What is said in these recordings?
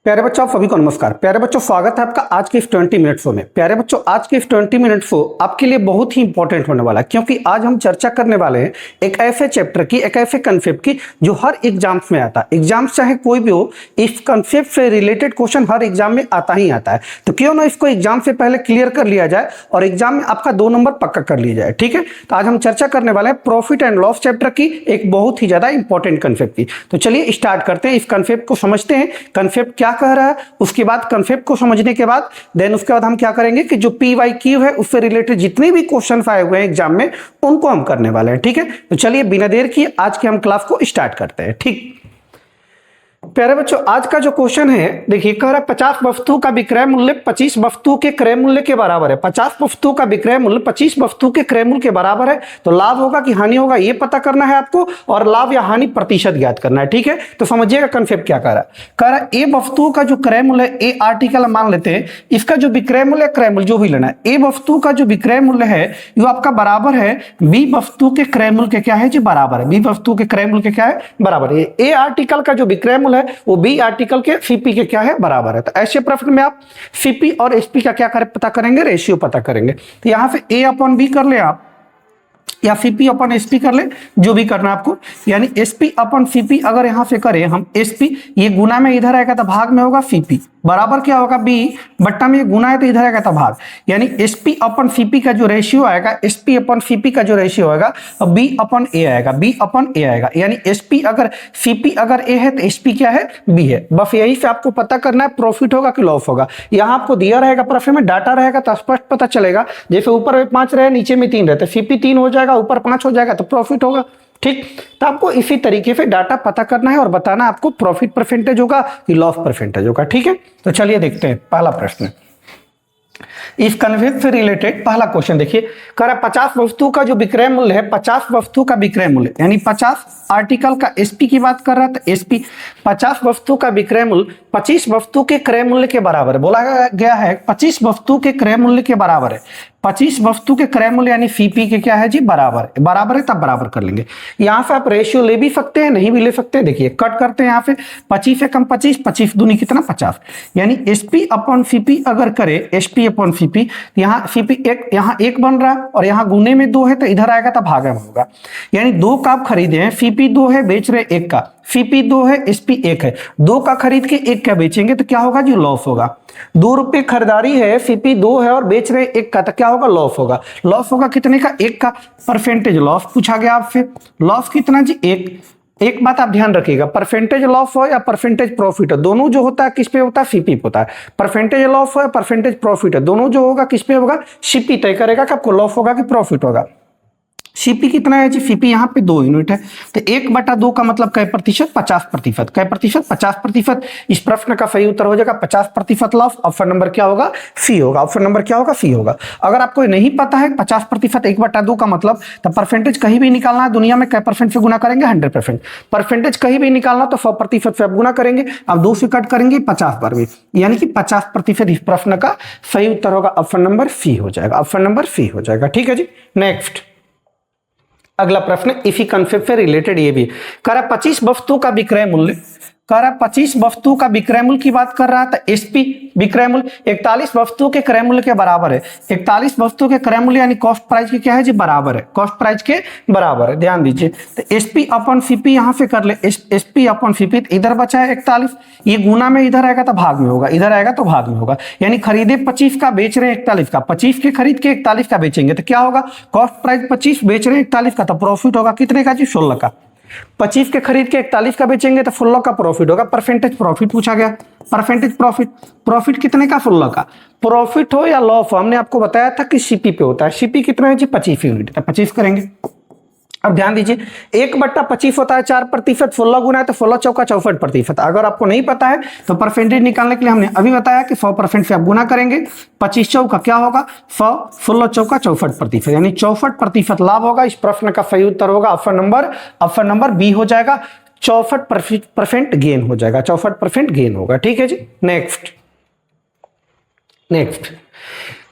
प्यारे बच्चों, आप सभी को नमस्कार। प्यारे बच्चों, स्वागत है आपका आज के इस 20 मिनट शो में। प्यारे बच्चों, आज के इस 20 मिनट शो आपके लिए बहुत ही इंपॉर्टेंट होने वाला है, क्योंकि आज हम चर्चा करने वाले हैं एक ऐसे चैप्टर की, एक ऐसे कंसेप्ट की जो हर एग्जाम्स में आता है। एग्जाम्स चाहे कोई भी हो, इस कंसेप्ट से रिलेटेड क्वेश्चन हर एग्जाम में आता ही आता है। तो क्यों ना इसको एग्जाम से पहले क्लियर कर लिया जाए और एग्जाम में आपका 2 नंबर पक्का कर लिया जाए। ठीक है, तो आज हम चर्चा करने वाले हैं प्रॉफिट एंड लॉस चैप्टर की, एक बहुत ही ज्यादा इंपॉर्टेंट कंसेप्ट की। तो चलिए स्टार्ट करते हैं, इस कंसेप्ट को समझते हैं, कंसेप्ट क्या कह रहा है। उसके बाद कंसेप्ट को समझने के बाद उसके बाद हम क्या करेंगे कि जो PYQ है उससे रिलेटेड जितने भी क्वेश्चन आए हुए हैं एग्जाम में उनको हम करने वाले हैं। ठीक है, तो चलिए बिना देर किए आज के हम क्लास को स्टार्ट करते हैं। ठीक, प्यारे बच्चों, आज का जो क्वेश्चन है, देखिए कह रहा है 50 वस्तु का विक्रय मूल्य 25 वस्तु के क्रय मूल्य के बराबर है। 50 वस्तु का विक्रय मूल्य 25 वस्तु के क्रय मूल्य के बराबर है। तो लाभ होगा कि हानि होगा ये पता करना है आपको, और लाभ या हानि प्रतिशत ज्ञात करना है। ठीक है, तो समझिएगा कंसेप्ट क्या कह रहा है। कह रहा है ए वस्तु का जो क्रय मूल्य है, ए आर्टिकल मान लेते हैं, इसका जो विक्रय मूल्य क्रय मूल्य जो भी लेना है, ए वस्तु का जो विक्रय मूल्य है जो आपका बराबर है बी वस्तु के क्रय मूल्य के क्या है जी बराबर है। बी वस्तु के क्रय मूल्य के क्या है बराबर है। ए आर्टिकल का जो विक्रय मूल्य है वो बी आर्टिकल के सीपी के क्या है बराबर है। तो ऐसे प्रश्न में आप सीपी और एसपी का क्या पता करेंगे, रेशियो पता करेंगे। तो यहां से ए अपॉन बी कर ले आप, या सीपी अपन एसपी कर ले, जो भी करना आपको। यानी एसपी अपन सीपी अगर यहां से करें हम, एसपी ये गुना में इधर आएगा तो भाग में होगा सीपी, बराबर क्या होगा बी, बट्टा में गुना है तो इधर आएगा तो भाग। यानी एसपी अपन सीपी का जो रेशियो आएगा, एसपी अपन सीपी का जो रेशियो आएगा बी अपन ए आएगा, बी अपन ए आएगा। यानी एसपी अगर सीपी अगर ए है तो एसपी क्या है बी है। बस यही से आपको पता करना है प्रॉफिट होगा कि लॉस होगा। यहां आपको दिया रहेगा प्रश्न में, डाटा रहेगा तो स्पष्ट पता चलेगा। जैसे ऊपर में 5 रहे नीचे में 3 रहते, सीपी 3 हो जाएगा, ऊपर 5 हो जाएगा तो प्रॉफिट होगा। ठीक, तो आपको इसी तरीके से डाटा पता करना है और बताना आपको प्रॉफिट परसेंटेज होगा कि लॉस परसेंटेज होगा। ठीक है, तो चलिए देखते हैं पहला प्रश्न। इस कंसेप्ट से रिलेटेड पहला क्वेश्चन देखिए, कह रहा है 50 वस्तु का जो विक्रय मूल्य है, 50 वस्तु का विक्रय मूल्य यानी 50 आर्टिकल का एसपी की बात कर रहा था, एसपी 50 वस्तु का विक्रय मूल्य 25 वस्तु के क्रय मूल्य के बराबर है। बोला गया है 25 वस्तु के क्रय मूल्य के बराबर है। 25 वस्तु के क्रय मूल्य यानी सीपी के क्या है जी बराबर है। बराबर है तब बराबर कर लेंगे। यहां से आप रेशियो ले भी सकते हैं, नहीं भी ले सकते हैं। देखिए कट करते हैं, यहां पे 25 से कम 25, 25 दूनी कितना 50। यानी एसपी अपॉन सीपी अगर करे, एसपी अपॉन सीपी, यहाँ सीपी एक, यहाँ 1 बन रहा है और यहाँ गुने में 2 है तो इधर आएगा तो भागा में होगा। यानी 2 का आप खरीदे हैं, सीपी 2 है, बेच रहे 1 का, सीपी 2 है, एसपी 1 है, 2 का खरीद के 1 का बेचेंगे तो क्या होगा जी लॉस होगा। 2 रुपए खरीदारी है, सीपी 2 है और बेच रहे 1 का, तो क्या होगा लॉस होगा। लॉस होगा कितने का 1 का। परसेंटेज लॉस पूछा गया आपसे, लॉस कितना जी 1। एक बात आप ध्यान रखिएगा, परसेंटेज लॉस हो या परसेंटेज प्रॉफिट हो, दोनों जो होता है किस पे होता है सीपी पे होता है। परसेंटेज लॉस हो या परसेंटेज प्रॉफिट है, दोनों जो होगा किस पे होगा सीपी तय करेगा कि आपको लॉस होगा कि प्रॉफिट होगा। सीपी कितना है जी, सीपी यहाँ पे 2 यूनिट है, तो 1/2 का मतलब कै प्रतिशत 50%। कै प्रतिशत 50%। इस प्रश्न का सही उत्तर हो जाएगा 50% लॉस। ऑप्शन नंबर क्या होगा सी होगा। ऑप्शन नंबर क्या होगा सी होगा। अगर आपको नहीं पता है 50% 1/2 का मतलब, तो परसेंटेज कहीं भी निकालना है दुनिया में कै परसेंट से गुना करेंगे 100%। परसेंटेज कहीं भी निकालना तो 100% से आप गुना करेंगे, अब 2 से कट करेंगे 50 बार भी, यानी कि 50% इस प्रश्न का सही उत्तर होगा। ऑप्शन नंबर सी हो जाएगा। ऑप्शन नंबर सी हो जाएगा। ठीक है जी, नेक्स्ट अगला प्रश्न इसी कंसेप्ट से रिलेटेड ये भी कह रहा 25 वस्तु का विक्रय मूल्य, कह रहा 25 वस्तु का विक्रय मूल्य की बात कर रहा था। एसपी विक्रय मूल्य 41 वस्तु के क्रय मूल्य के बराबर है। 41 वस्तु के क्रय मूल्य यानी कॉस्ट प्राइस के क्या है जी बराबर है, कॉस्ट प्राइस के बराबर है। ध्यान दीजिए, तो एसपी अपॉन सीपी यहां से कर ले, एसपी अपॉन सीपी, इधर बचा है 41, ये गुना में इधर आएगा तो भाग में होगा, इधर आएगा तो भाग में होगा। यानी खरीदे 25 का, बेच रहे 41 का, 25 के खरीद के 41 का बेचेंगे तो क्या होगा, कॉस्ट प्राइस 25, बेच रहे 41 का, तो प्रॉफिट होगा कितने का जी 16 का। 25 के खरीद के 41 का बेचेंगे तो 16 का प्रॉफिट होगा। परसेंटेज प्रॉफिट पूछा गया, परसेंटेज प्रॉफिट, प्रॉफिट कितने का 16 का। प्रॉफिट हो या लॉस हो, हमने आपको बताया था कि सीपी पे होता है। सीपी कितना है जी 25 यूनिट, तो 25 करेंगे। अब ध्यान दीजिए 1/25 होता है 4%, 16 गुना है तो 16 चौका 64%। अगर आपको नहीं पता है तो परसेंटेज निकालने के लिए हमने अभी बताया कि 100% से आप गुना करेंगे, 25 चौका क्या होगा 100, 16 चौका 64%, यानी 64% लाभ होगा। इस प्रश्न का सही उत्तर होगा ऑप्शन नंबर बी हो जाएगा। 64% गेन हो जाएगा, 64% गेन होगा। ठीक है जी, नेक्स्ट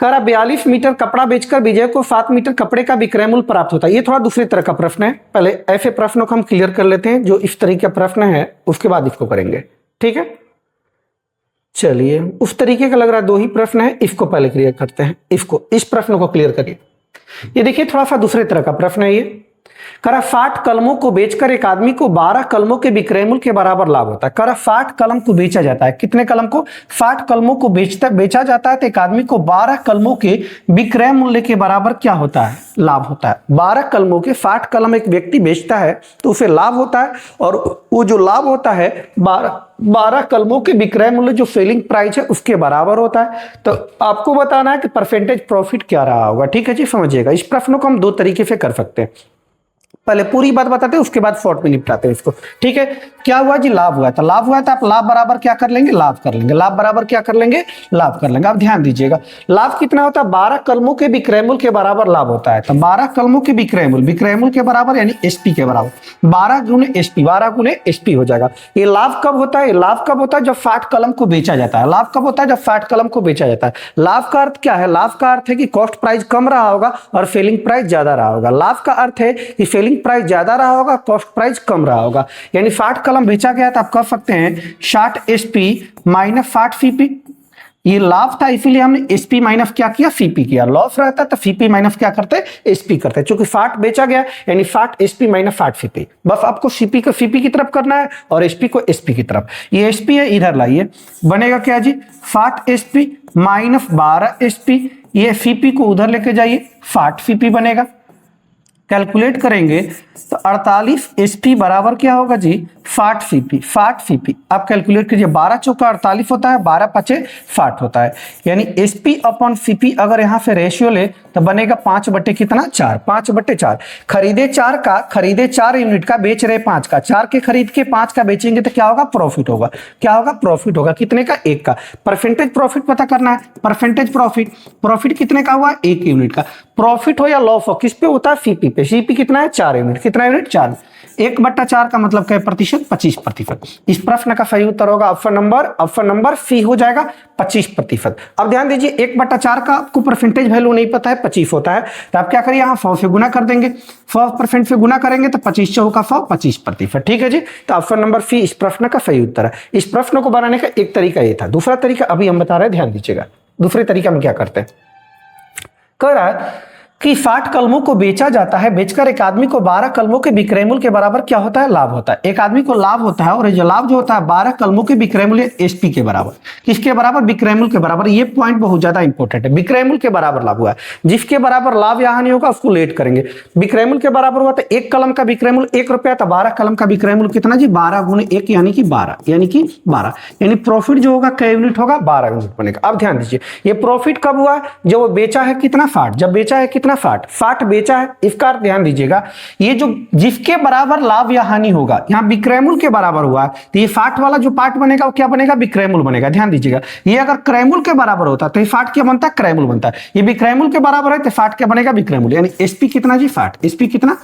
कह रहा 42 मीटर कपड़ा बेचकर विजय को 7 मीटर कपड़े का विक्रय मूल्य प्राप्त होता है। ये थोड़ा दूसरी तरह का प्रश्न है, पहले ऐसे प्रश्नों को हम क्लियर कर लेते हैं। जो इस तरह का प्रश्न है उसके बाद इसको करेंगे। ठीक है, चलिए उस तरीके का लग रहा है, 2 ही प्रश्न है, इसको पहले क्लियर करते हैं। इसको, इस प्रश्न को क्लियर करिए। ये देखिए थोड़ा सा दूसरे तरह का प्रश्न है ये। करा 60 कलमों को बेचकर एक आदमी को 12 कलमों के विक्रय मूल्य के बराबर लाभ होता है। करा 60 कलम को बेचा जाता है, कितने कलम को? 60 कलमों को बेचा जाता है तो एक आदमी को 12 कलमों के विक्रय मूल्य के बराबर क्या होता है? लाभ होता है। 12 कलमों के 60 कलम एक व्यक्ति बेचता है तो उसे लाभ होता है, और वो जो लाभ होता है 12 कलमों के विक्रय मूल्य जो सेलिंग प्राइस है उसके बराबर होता है। तो आपको बताना है कि परसेंटेज प्रॉफिट क्या रहा होगा। ठीक है जी, समझिएगा। इस प्रश्न को हम 2 तरीके से कर सकते हैं, पहले पूरी बात बताते हैं उसके बाद शॉर्ट में निपटाते हैं इसको। ठीक है, क्या हुआ जी? लाभ हुआ। तो लाभ हुआ तो आप लाभ बराबर क्या कर लेंगे? लाभ कर लेंगे। लाभ बराबर क्या कर लेंगे? लाभ कर लेंगे। अब ध्यान दीजिएगा, लाभ कितना होता है? 12 कलमों के विक्रय मूल्य के बराबर लाभ होता है। तो 12 कलमों के विक्रय मूल्य के बराबर यानी एसपी के बराबर 12 गुणे एसपी हो जाएगा। ये लाभ कब होता है? लाभ कब होता है? जब 60 कलम को बेचा जाता है। लाभ कब होता है? जब 60 कलम को बेचा जाता है। लाभ का अर्थ क्या है? लाभ का अर्थ है कि कॉस्ट प्राइस कम रहा होगा और सेलिंग प्राइस ज्यादा रहा होगा। लाभ का अर्थ है कि सेलिंग प्राइस ज्यादा रहा होगा, कॉस्ट प्राइस कम रहा होगा। यानी 60 कलम बेचा गया तो आप कह सकते हैं 60 एसपी माइनस 60 सीपी। ये लाभ था इसीलिए हमने एसपी माइनस क्या किया? सीपी किया। लॉस रहता तो सीपी माइनस क्या करते? एसपी करते। क्योंकि 60 बेचा गया यानी 60 एसपी माइनस 60 सीपी। बस आपको सीपी को सीपी की तरफ करना है और एसपी को एसपी की तरफ। ये एसपी है, इधर लाइए, बनेगा क्या जी? 60 एसपी माइनस 12 एसपी। ये सीपी को उधर लेके जाइए, 60 सीपी बनेगा। कैलकुलेट करेंगे तो 48 एसपी बराबर क्या होगा जी? 60 सीपी। 60 सीपी आप कैलकुलेट कीजिए, 12 चौका 48 होता है, 12 पचे 60 होता है। यानी एसपी अपॉन सीपी अगर यहां से रेशियो ले तो बनेगा 5 बटे कितना? 4। 5 बटे 4। खरीदे 4 यूनिट का, बेच रहे 5 का। 4 के खरीद के 5 का बेचेंगे तो क्या होगा? प्रॉफिट होगा। क्या होगा? प्रॉफिट होगा। कितने का? 1 का। परसेंटेज प्रॉफिट पता करना है। परसेंटेज प्रॉफिट कितने का हुआ? 1 यूनिट का। प्रॉफिट हो या लॉस हो, किस पे होता है? सीपी पे। सीपी कितना है? 4 यूनिट। कितना यूनिट? 4। 1/4 का मतलब क्या प्रतिशत? 25%। इस प्रश्न का सही उत्तर होगा ऑप्शन नंबर सी हो जाएगा, 25%। अब ध्यान दीजिए, 1/4 का आपको परसेंटेज वैल्यू नहीं पता है, 25 होता है। तो आप क्या करिए, यहाँ 100 से गुना कर देंगे। 100% से गुना करेंगे तो 25 चौका 100, 25%। ठीक है जी, तो ऑप्शन नंबर सी इस प्रश्न का सही उत्तर है। इस प्रश्न को बनाने का एक तरीका ये था। दूसरा तरीका अभी हम बता रहे हैं, ध्यान दीजिएगा। दूसरे तरीका में क्या करते हैं, कह रहा है कि 60 कलमों को बेचा जाता है, बेचकर एक आदमी को 12 कलमों के विक्रय मूल्य के बराबर क्या होता है? लाभ होता है। एक आदमी को लाभ होता है, और ये लाभ जो होता है 12 कलमों के विक्रय मूल्य एसपी के बराबर। किसके बराबर? विक्रय मूल्य के बराबर। ये पॉइंट बहुत ज्यादा इंपॉर्टेंट है। विक्रय मूल्य के बराबर लाभ हुआ है। जिसके बराबर लाभ यहां नहीं होगा उसको लेट करेंगे। विक्रय मूल्य के बराबर हुआ तो 1 कलम का विक्रय मूल्य 1 रुपया, तो 12 कलम का विक्रय मूल्य कितना जी? 12 गुणे 1 यानी कि 12, यानी प्रॉफिट जो होगा कै यूनिट होगा? 12 यूनिट बनेगा। अब ध्यान दीजिए, ये प्रॉफिट कब हुआ? जब वो बेचा है कितना? 60। जब बेचा है कितना? 60 बेचा है। इसका अर्थ ध्यान दीजिएगा, ये जो जिसके बराबर लाभ या हानि होगा, यहां विक्रय मूल्य के बराबर हुआ है, तो ये 60 वाला जो पार्ट बनेगा वो क्या बनेगा? विक्रय मूल्य बनेगा। ध्यान दीजिएगा, ये अगर क्रय मूल्य के बराबर होता तो ये 60 क्या बनता है? क्रय मूल्य बनता है। ये विक्रय मूल्य के बराबर है तो 60 क्या बनेगा? विक्रय मूल्य। यानी एसपी कितना जी? 60। एसपी कितना?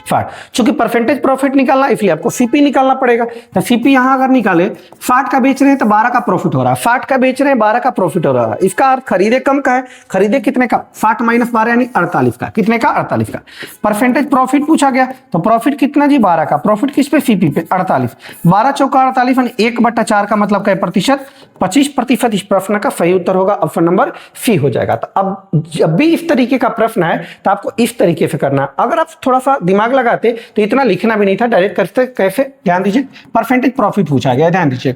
60। चूंकि परसेंटेज प्रॉफिट निकालना इसलिए आपको सीपी निकालना पड़ेगा। तो सीपी यहां अगर निकाले, 60 का बेच रहे हैं तो 12 का प्रॉफिट हो रहा है। 60 का बेच रहे हैं, 12 का प्रॉफिट हो रहा है। इसका अर्थ खरीदे कम का है। खरीदे कितने का? 60 माइनस 12 यानी 48 का। कितने का? 48 का। परसेंटेज प्रॉफिट पूछा गया तो प्रॉफिट कितना जी? 12 का। प्रॉफिट किस पे? सीपी पे, 48। 12 चौका 48 यानी 1/4 का मतलब क्या प्रतिशत? 25%। इस प्रश्न का सही उत्तर होगा ऑप्शन नंबर सी हो जाएगा। तो अब जब भी इस तरीके का प्रश्न है तो आपको इस तरीके से करना है। अगर आप थोड़ा सा दिमाग लगाते तो इतना लिखना भी नहीं था, डायरेक्ट करते। कैसे? ध्यान दीजिए, परसेंटेज प्रॉफिट पूछा गया। ध्यान दीजिए,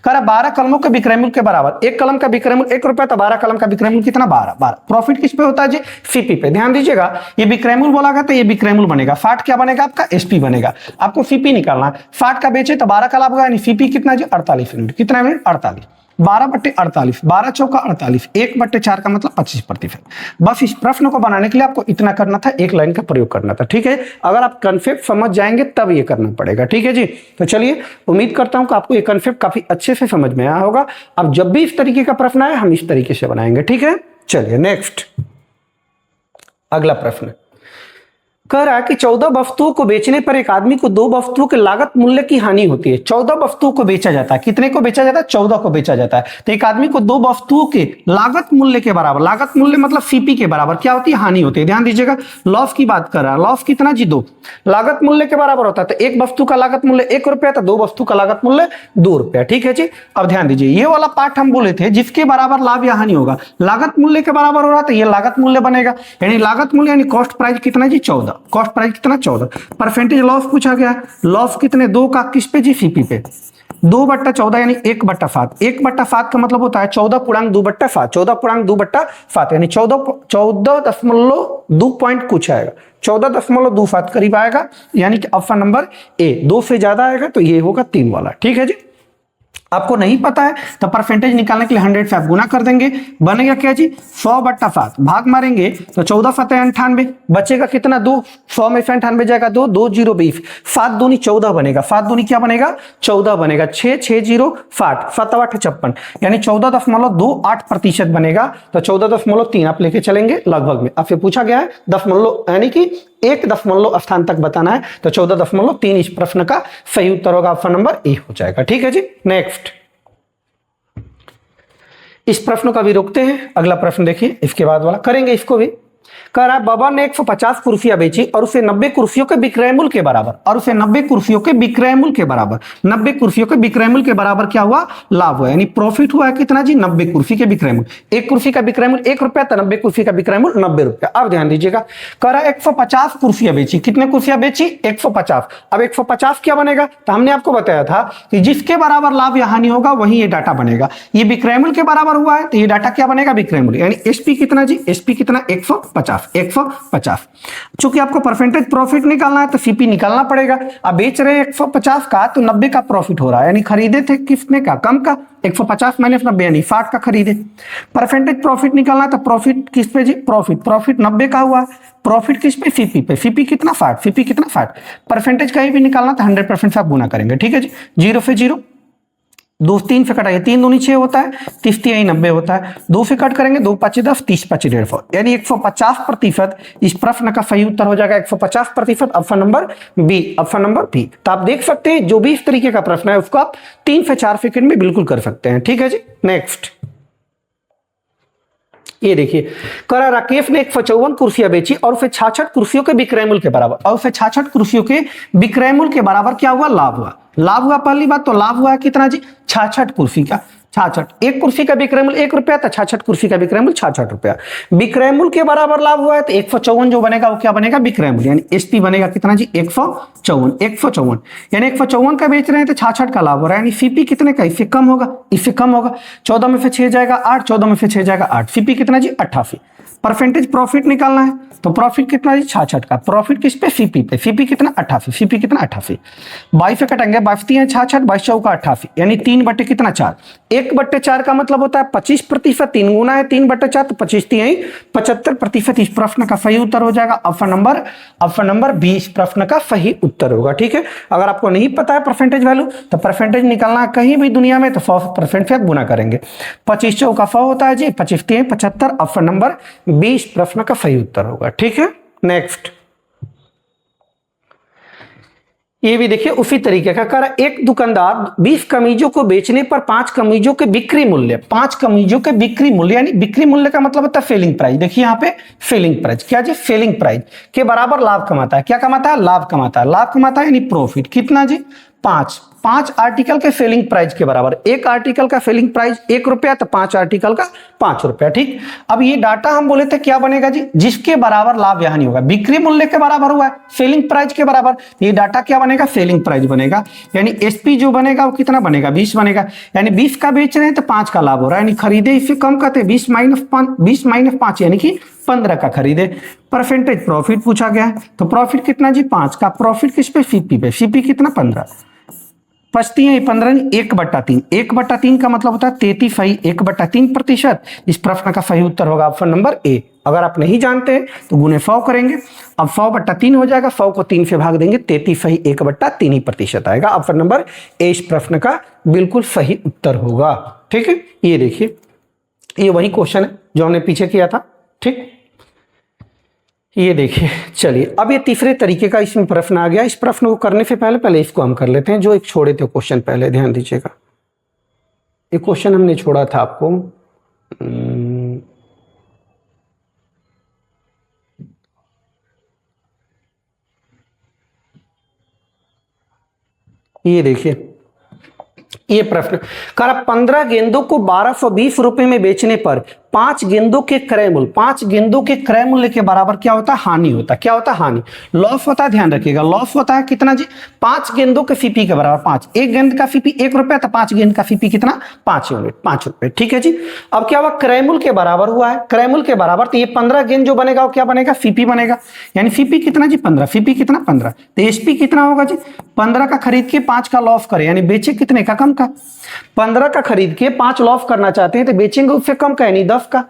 कह रहा 12 कलमों के विक्रय मूल्य के बराबर। 1 कलम का विक्रय मूल्य 1 रुपया, तो 12 कलम का विक्रय मूल्य कितना? 12। प्रॉफिट किस पे होता है जी? सीपी पे। ध्यान दीजिएगा, ये विक्रय मूल्य बोला गया तो ये विक्रय मूल्य बनेगा। 60 क्या बनेगा आपका? एसपी बनेगा। आपको सीपी निकालना। 60 का बेचे तो 12 का लाभ होगा, यानी सीपी कितना जी? 48 यूनिट। कितना यूनिट? 48। 12/48, 12 चौका 48, 1/4 का मतलब 25%। बस इस प्रश्न को बनाने के लिए आपको इतना करना था, एक लाइन का प्रयोग करना था। ठीक है, अगर आप कॉन्सेप्ट समझ जाएंगे तब ये करना पड़ेगा। ठीक है जी, तो चलिए, उम्मीद करता हूं कि आपको ये कॉन्सेप्ट काफी अच्छे से समझ में आया होगा। अब जब भी इस तरीके का प्रश्न आए हम इस तरीके से बनाएंगे। ठीक है, चलिए नेक्स्ट, अगला प्रश्न कह रहा है कि 14 वस्तुओं को बेचने पर एक आदमी को 2 वस्तुओं के लागत मूल्य की हानि होती है। 14 वस्तुओं को बेचा जाता है, कितने को बेचा जाता है? 14 को बेचा जाता है। तो एक आदमी को 2 वस्तुओं के लागत मूल्य के बराबर, लागत मूल्य मतलब सीपी के बराबर क्या होती है? हानि होती है। ध्यान दीजिएगा, लॉस की बात कर रहा है। लॉस कितना जी? 2। लागत मूल्य के बराबर होता है, तो एक वस्तु का लागत मूल्य 1 रुपया, तो 2 वस्तु का लागत मूल्य 2 रुपया। ठीक है जी। अब ध्यान दीजिए, ये वाला पार्ट हम बोले थे जिसके बराबर लाभ या हानि होगा, लागत मूल्य के बराबर हो रहा, तो ये लागत मूल्य बनेगा। यानी लागत मूल्य यानी कॉस्ट प्राइस कितना जी? 14। कॉस्ट प्राइस कितना? 14। परसेंटेज लॉस पूछा गया, लॉस कितने? 2 का किस पे जी? सीपी पे। 2/14 यानी 1/7। 1/7 का मतलब होता है 14.2/7। 14.2/7 यानी 14.2 पॉइंट कुछ आएगा, 14.27 करीब आएगा। यानी कि ऑप्शन नंबर ए। 2 से ज्यादा आएगा तो ये होगा 3 वाला। ठीक है जी। आपको नहीं पता है तो परसेंटेज निकालने के लिए 100 से आप गुना कर देंगे, बनेगा क्या जी? 100/7। भाग मारेंगे तो 14 7 98, बचेगा कितना? 2। 100 में से 98 जाएगा 2, 2 0 20, 7 दूनी 14 बनेगा। 7 दूनी क्या बनेगा? 14 बनेगा। 6 6 0 60, 7 8 56 यानी 14.28% बनेगा। तो 14.3 आप लेके चलेंगे लगभग में। आपसे पूछा गया है दशमलव यानी कि 1 दशमलव स्थान तक बताना है, तो 14.3 इस प्रश्न का सही उत्तर होगा। ऑप्शन नंबर ए हो जाएगा। ठीक है जी। नेक्स्ट, इस प्रश्न का भी रोकते हैं, अगला प्रश्न देखिए, इसके बाद वाला करेंगे इसको भी। कह रहा है बाबा ने 150 कुर्सियां बेची और उसे 90 कुर्सियों के विक्रय मूल्य के बराबर, और उसे 90 कुर्सियों के विक्रय मूल्य के बराबर, 90 कुर्सियों के विक्रय मूल्य के बराबर क्या हुआ? लाभ हुआ। यानी प्रॉफिट हुआ है कितना जी? 90 कुर्सी के विक्रय मूल्य। एक कुर्सी का विक्रय मूल्य 1 रुपया, तो 90 कुर्सी का विक्रय मूल्य 90 रुपया। अब ध्यान दीजिएगा, कह रहा है 150 कुर्सियां बेची। कितने कुर्सियां बेची? 150। अब 150 क्या बनेगा? तो हमने आपको बताया था कि जिसके बराबर लाभ या हानि होगा वही ये डाटा बनेगा। ये विक्रय मूल्य के बराबर हुआ है तो ये डाटा क्या बनेगा? विक्रय मूल्य। यानी एसपी कितना जी? एसपी कितना? 150। चूंकि आपको परसेंटेज प्रॉफिट निकालना है तो सीपी निकालना पड़ेगा। अब बेच रहे हैं 150 का, तो 90 का प्रॉफिट हो रहा है। यानी खरीदे थे किसने का? कम का। 150 माइनस 90 यानी 60 का खरीदे। परसेंटेज प्रॉफिट निकालना है तो प्रॉफिट किस पे जी? प्रॉफिट 90 का हुआ। प्रॉफिट किस पे? सीपी पे। सीपी कितना? 60। सीपी कितना? 60। परसेंटेज कहीं भी निकालना तो 100% से आप गुना करेंगे। ठीक है जी। 0 से 0, 2 3 से कटाइए, 3 दूनी 6 होता है, 30 यही 90 होता है। 2 से कट करेंगे, 2 5 10, 30 5 150 यानी 150%। इस प्रश्न का सही उत्तर हो जाएगा 150%। Option number B. Option number B. तो आप देख सकते हैं जो भी इस तरीके का प्रश्न है उसको आप 3 से 4 सेकंड में बिल्कुल कर सकते हैं। ठीक है जी। नेक्स्ट, ये देखिए, कह रहा राकेश ने 154 कुर्सियां बेची और उसे 66 कुर्सियों के विक्रय मूल्य के बराबर, और उसे 66 कुर्सियों के विक्रय मूल्य के बराबर क्या हुआ? लाभ हुआ। लाभ हुआ पहली बात, तो लाभ हुआ कितना जी? 66 कुर्सी का। 66, एक कुर्सी का विक्रय मूल्य 1 रुपया, तो 66 कुर्सी का विक्रय मूल्य 66 रुपया। विक्रय मूल्य के बराबर लाभ हुआ है तो 154 जो बनेगा वो क्या बनेगा? विक्रय मूल्य। यानी एसपी बनेगा कितना जी? 154 यानी 154 का बेच रहे हैं तो 66 का लाभ हो रहा है। यानी सीपी कितने का? इससे कम होगा, इससे कम होगा। 14 में से 6 जाएगा 8, 14 में से 6 जाएगा 8। सीपी कितना जी? 88। परसेंटेज प्रॉफिट निकालना है तो प्रॉफिट कितना जी? 66 का। प्रॉफिट किस पे? सीपी पे। सीपी कितना? 88। सीपी कितना? 88। 22 से कटेंगे, 22 3 66, 22 चौका 88 यानी 3 कितना? 4। 1/4 का मतलब होता है 25%। 3 गुना है 3/4 तो 25 3 75%। इस प्रश्न का सही उत्तर हो जाएगा ऑप्शन नंबर 20 प्रश्न का सही उत्तर होगा। ठीक है। अगर आपको नहीं पता है परसेंटेज वैल्यू तो परसेंटेज निकालना कहीं भी दुनिया में तो 100% से गुना करेंगे। 25 चौका 100 होता है जी, 25 3 75। ऑप्शन नंबर 20 प्रश्न का सही उत्तर होगा। ठीक है। नेक्स्ट, ये भी देखिए उसी तरीके का कर, एक दुकानदार 20 कमीजों को बेचने पर 5 कमीजों के बिक्री मूल्य, 5 कमीजों के बिक्री मूल्य, यानी बिक्री मूल्य का मतलब होता है सेलिंग प्राइस। देखिए यहाँ पे सेलिंग प्राइस क्या जी? सेलिंग प्राइस के बराबर लाभ कमाता है। क्या कमाता है? लाभ कमाता है। लाभ कमाता है यानी प्रॉफिट कितना जी? 5 आर्टिकल के सेलिंग प्राइस के बराबर। एक आर्टिकल का सेलिंग प्राइस 1 रुपया तो 5 आर्टिकल का 5 रुपया। ठीक। अब ये डाटा हम बोले थे क्या बनेगा जी? जिसके बराबर लाभ या हानि होगा। बिक्री मूल्य के बराबर हुआ है, सेलिंग प्राइस के बराबर, ये डाटा क्या बनेगा? सेलिंग प्राइस बनेगा। यानी एसपी जो बनेगा वो कितना बनेगा? 20 बनेगा। यानी 20 का बेच रहे हैं तो 5 का लाभ हो रहा है। यानी खरीदे इससे कम करते 20 माइनस 5 यानी कि 15 का खरीदे। परसेंटेज प्रॉफिट पूछा गया है तो प्रॉफिट कितना जी? 5 का। प्रॉफिट किस पे? सीपी पे। सीपी कितना? 15। 15 1/3। 1/3 का मतलब होता है 33 सही 1/3%। इस प्रश्न का सही उत्तर होगा ऑप्शन नंबर ए। अगर आप नहीं जानते तो गुने 100 करेंगे, अब 100/3 हो जाएगा, 100 को 3 से भाग देंगे, 33 सही 1/3% आएगा। ऑप्शन नंबर ए इस प्रश्न का बिल्कुल सही उत्तर होगा। ठीक है। ये देखिए, ये वही क्वेश्चन है जो हमने पीछे किया था। ठीक। ये देखिए, चलिए अब ये तीसरे तरीके का इसमें प्रश्न आ गया। इस प्रश्न को करने से पहले पहले इसको हम कर लेते हैं, जो एक छोड़े थे क्वेश्चन, पहले ध्यान दीजिएगा। एक क्वेश्चन हमने छोड़ा था आपको, ये देखिए, ये प्रश्न कर 15 गेंदों को 1220 रुपए में बेचने पर 5 गेंदों के क्रय मूल्य, 5 गेंदों के क्रय मूल्य के बराबर क्या होता है? हानि होता है। क्या होता है? हानि। लॉस होता है, ध्यान रखिएगा, लॉस होता है कितना जी? 5 गेंदों के फीपी के बराबर 5। एक गेंद का फीपी 1 रुपया, तो 5 गेंद का फीपी कितना? 5 यूनिट, 5 रुपए। ठीक है जी। अब क्या हुआ? क्रय मूल्य के बराबर हुआ है, क्रय मूल्य के बराबर, तो ये 15 गेंद जो बनेगा वो क्या बनेगा? फीपी बनेगा। यानी फीपी कितना जी? 15। फीपी कितना? 15। तो एसपी कितना होगा जी? 15 का खरीद के 5 का लॉस करे, यानी बेचे कितने का? कम का। 15 का खरीद के 5 लॉस करना चाहते हैं तो बेचेंगे उससे कम का, यानी 10 का।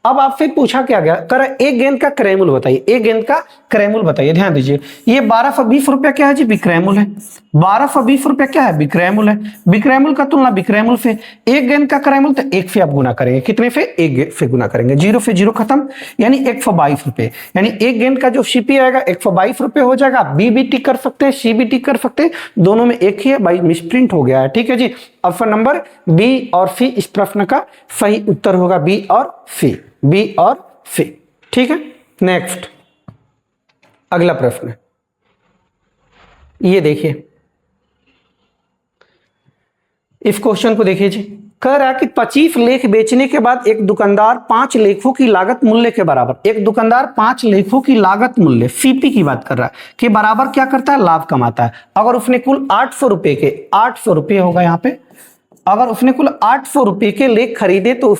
अब आपसे पूछा क्या गया? कर एक गेंद का क्रय मूल्य बताइए, एक गेंद का क्रय मूल्य बताइए। ध्यान दीजिए, ये 1220 रुपया क्या है जी? विक्रय मूल्य है। 1220 रुपया क्या है? विक्रय मूल्य है। विक्रय मूल्य का तुलना विक्रय मूल्य से, एक गेंद का क्रय मूल्य, तो 1 से आप गुना करेंगे। कितने से? 1 से गुना करेंगे। 0 से 0 खत्म, यानी 122 रुपए। यानी एक गेंद का जो सीपी आएगा 122 रुपए हो जाएगा। बी भी टिक कर सकते हैं, सी भी टिक कर सकते हैं, दोनों में एक ही है। भाई मिसप्रिंट हो गया है। ठीक है जी। ऑप्शन नंबर बी और सी इस प्रश्न का सही उत्तर होगा। बी और सी, बी और सी। ठीक है। नेक्स्ट अगला प्रश्न, ये देखिए, इस क्वेश्चन को देखिए जी। कह रहा है कि 25 लेख बेचने के बाद एक दुकानदार 5 लेखों की लागत मूल्य के बराबर, एक दुकानदार 5 लेखों की लागत मूल्य सीपी की बात कर रहा है कि बराबर क्या करता है? लाभ कमाता है। अगर उसने कुल 800 रुपए के, 800 रुपए होगा यहाँ पे, अगर उसने कुल 800 रुपए के लेख खरीदे तो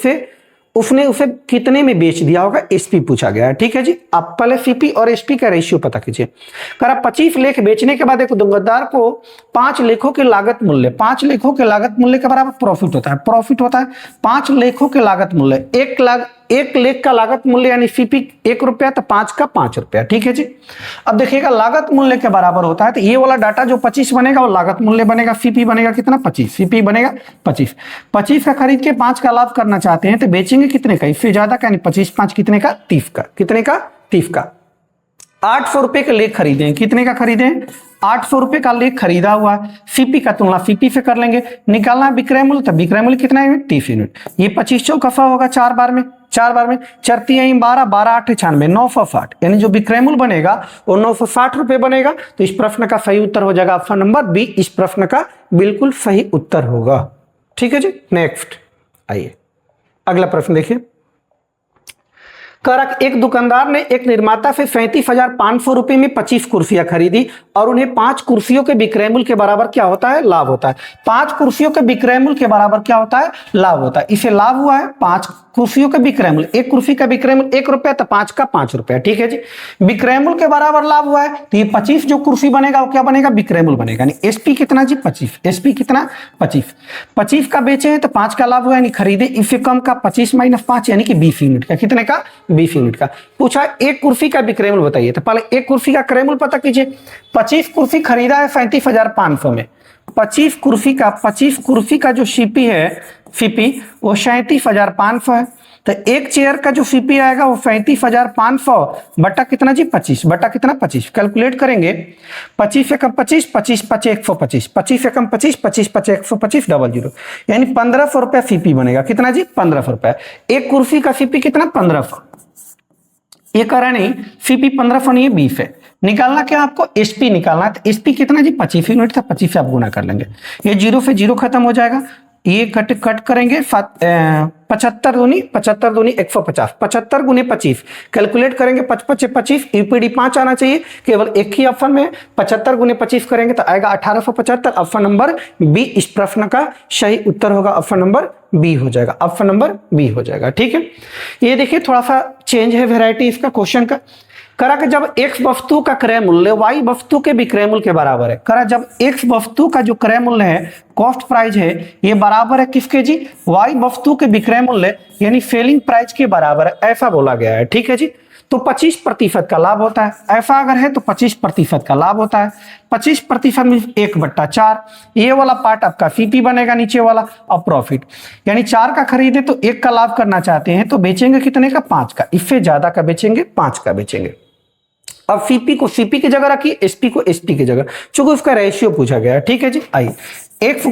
उसने उसे कितने में बेच दिया होगा? एसपी पूछा गया है। ठीक है जी। आप पहले सीपी और एसपी का रेशियो पता कीजिए। करा 25 लेख बेचने के बाद एक दुकानदार को 5 लेखों के लागत मूल्य, 5 लेखों के लागत मूल्य के बराबर प्रॉफिट होता है। प्रॉफिट होता है 5 लेखों के लागत मूल्य, 1 लेख का लागत मूल्य यानी सीपी 1 रुपया, तो 5 का 5 रुपया। ठीक है जी। अब देखिएगा, लागत मूल्य के बराबर होता है तो ये वाला डाटा जो 25 बनेगा वो लागत मूल्य बनेगा। सीपी बनेगा कितना? 25। सीपी बनेगा 25। 25 का खरीद के 5 का लाभ करना चाहते हैं तो बेचेंगे कितने का? इससे ज्यादा का, यानी 25 5 कितने का? 30 का। कितने का? 30 का। 800 रुपए के लेख खरीदे, कितने का खरीदे? 800 रुपए का लेख खरीदा हुआ। सीपी का तुलना सीपी से कर लेंगे। निकालना विक्रय मूल्य, तो विक्रय मूल्य कितना है? 30 यूनिट। ये 25 चौका होगा 4 बार में, 4 बार में 4 3 12, 12 8 96, 960, यानी जो विक्रय मूल्य बनेगा वो 960 रुपए बनेगा। तो इस प्रश्न का सही उत्तर हो जाएगा ऑप्शन नंबर बी। इस प्रश्न का बिल्कुल सही उत्तर होगा। ठीक है जी। नेक्स्ट आइए अगला प्रश्न देखिए। करक एक दुकानदार ने एक निर्माता से 37,500 रुपए में 25 कुर्सियां खरीदी और उन्हें 5 कुर्सियों के विक्रय मूल्य के बराबर क्या होता है? लाभ होता है। 5 कुर्सियों के विक्रय मूल्य के बराबर क्या होता है? लाभ होता है। इसे लाभ हुआ है 5 कुर्सियों का विक्रय मूल्य, एक कुर्सी का विक्रय मूल्य 1 रुपया, तो 5 का 5 रुपया। ठीक है जी। विक्रय मूल्य के बराबर लाभ हुआ है तो ये 25 जो कुर्सी बनेगा वो क्या बनेगा? विक्रय मूल्य बनेगा। एसपी कितना जी? 25। एसपी कितना? 25। 25 का बेचे हैं तो 5 का लाभ हुआ, यानी खरीदे। इससे कम का 25 - 5 यानी कि 20 यूनिट का। कितने का? 20 यूनिट का। पूछा एक कुर्सी का विक्रय मूल्य बताइए, तो पहले एक कुर्सी का क्रय मूल्य पता कीजिए। 25 कुर्सी खरीदा है 37,500 में। 25 कुर्सी का जो सीपी है, सीपी वो 37,500 है। तो एक चेयर का जो सीपी आएगा वो 37,500 बटा कितना जी? 25 बटा कितना? 25। कैलकुलेट करेंगे 25 एकम 25, 25 5 125, 25 एकम 25, 25 5 125 00, यानी 1500 रुपया सीपी बनेगा। कितना जी? 1500 रुपया। एक कुर्सी का सीपी कितना? 1500। ये करा नहीं, सीपी 1500 नहीं है, 20 है। निकालना क्या आपको? एसपी निकालना है। तो एसपी कितना जी? 25 यूनिट था। 25 से आप गुना कर लेंगे, ये 0 से 0 खत्म हो जाएगा। ये कट करेंगे 75 दूनी 150, 75 गुने 25 कैलकुलेट करेंगे 55 25, यूपीडी 5 आना चाहिए। केवल एक ही ऑप्शन में 75 गुने 25 करेंगे तो आएगा 1875। ऑप्शन नंबर बी इस प्रश्न का सही उत्तर होगा। ऑप्शन नंबर बी हो जाएगा। ऑप्शन नंबर बी हो जाएगा। ठीक है। ये देखिए थोड़ा सा चेंज है वेराइटी इसका क्वेश्चन का। करा कि जब एक्स वस्तु का क्रय मूल्य वाई वस्तु के विक्रय मूल्य के बराबर है। करा जब एक्स वस्तु का जो क्रय मूल्य है, कॉस्ट प्राइस है, ये बराबर है किसके जी? वाई वस्तु के विक्रय मूल्य यानी सेलिंग प्राइस के बराबर है, ऐसा बोला गया है। ठीक है जी। तो 25% का लाभ होता है। ऐसा अगर है तो 25% का लाभ होता है। 25% में 1/4, ये वाला पार्ट आपका सीपी बनेगा, नीचे वाला और प्रॉफिट, यानी 4 का खरीदे तो 1 का लाभ करना चाहते हैं तो बेचेंगे कितने का? 5 का। इससे ज्यादा का बेचेंगे, 5 का बेचेंगे। अब सीपी को सीपी की जगह रखिए, एसपी को एसपी की जगह, चूंकि उसका रेशियो पूछा गया है। ठीक है जी, आइए एक